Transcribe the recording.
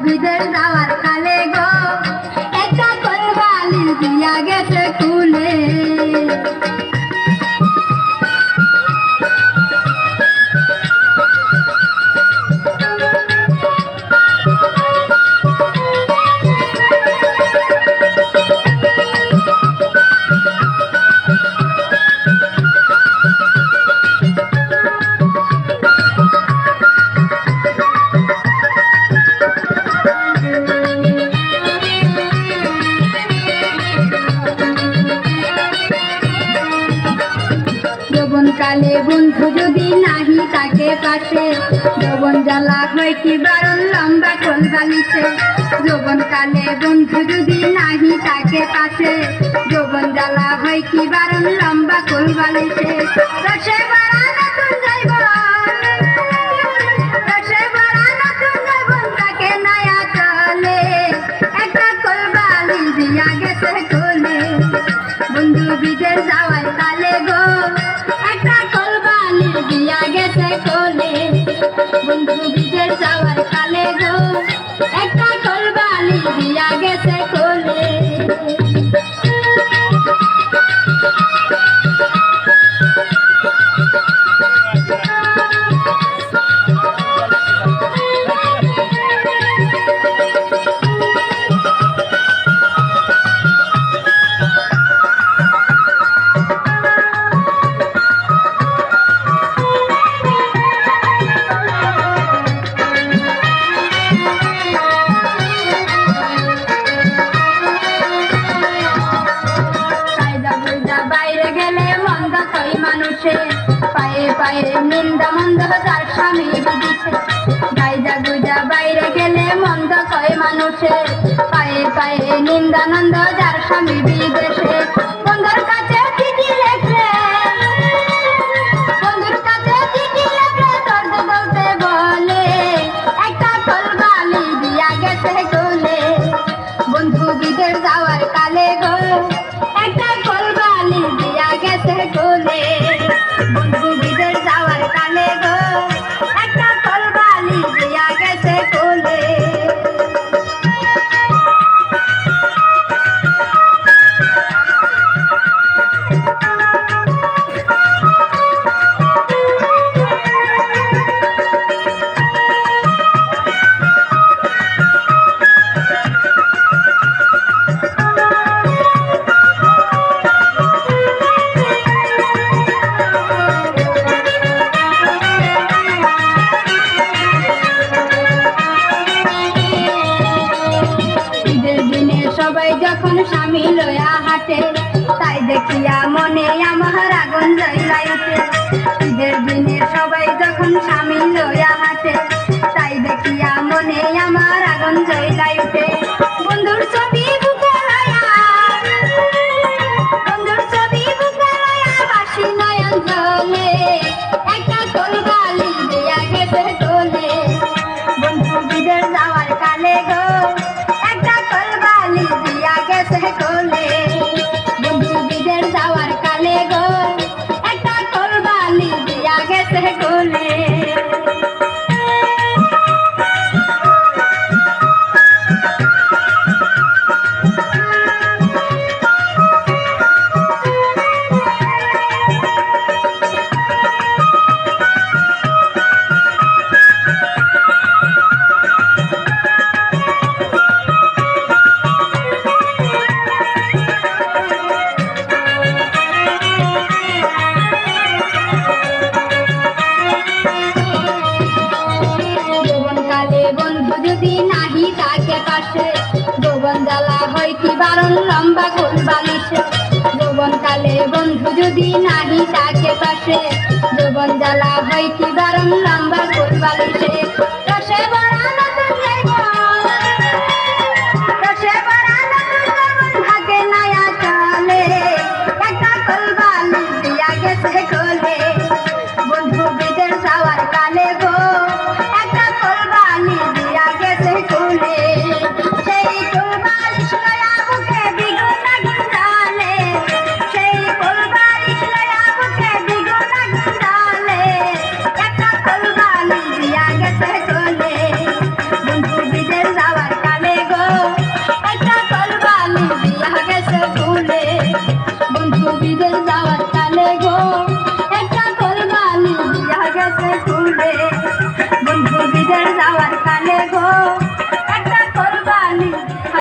বিদের যাওয়ার কালে গো একটা কোলবালি দিয়া গেছে খুলে। কালে বন্ধু যদি নাহি তাকে পাশে যৌবন জ্বালা হয় কি বারণ লম্বা কোল বালিশে। যৌবন কালে বন্ধু যদি নাহি তাকে পাশে যৌবন জ্বালা হয় কি বারণ লম্বা কোল বালিশে। রসে ভরা নতুন যৌবন, রসে ভরা নতুন যৌবন তাকে নয়া চলে একটা কোল বালিশ দিয়া গেছে কোলে। বন্ধু বিদের যাওয়ার কালে গো একটা কোলবালি দিয়া গেছে কোলে। বন্ধু বিদের যাওয়ার কালে গো একটা কোলবালি দিয়া গেছে কোলে। পায়ে পায়ে নিন্দা মন্দ যার স্বামী বিদিছে। গাইজা গুইজা বাইরে গেলে মন্দ কয় মানুষে পায়ে পায়ে নিন্দা নন্দ যার স্বামী বিদেশে। বন্ধুর কাছে চিঠি লেখে, বন্ধুর কাছে চিঠি লেখে দর্দ বলতে বলে একটা কোলবালি দিয়া গেছে কোলে। বন্ধু বিদের যাওয়ার কালে গো একটা কোলবালি দিয়া গেছে কোলে। বন্ধু বিদের যাওয়ার কালে গো একটা কোলবালি দিয়া গেছে কোলে। সবাই যখন স্বামী লয়া হাঁটে তাই দেখিয়া মনে আমার আগুন জ্বলাই ওঠে। ঈদের দিনে সবাই যখন স্বামী লয়া হাঁটে তাই দেখিয়া মনে আমার আগুন জ্বলাই ওঠে। বন্ধুর ছবি বুকে লয়া, বন্ধুর ছবি বুকে লয়া বাসি নয়ন জ্বলে একটা কোলবালি দিয়া গেছে কোলে। বন্ধু বিদের যাওয়ার কালে গো একটা কোলবালি দিয়া গেছে কোলে। বন্ধু বিদের যাওয়ার কালে গো একটা কোলবালি দিয়া গেছে কোলে। যৌবন জ্বালা হয় কি বারণ লম্বা কোল বালিশে। যৌবন কালে বন্ধু যদি নাহি তাকে পাশে যৌবন জ্বালা হয় কি বারণ লম্বা কোল বালিশে।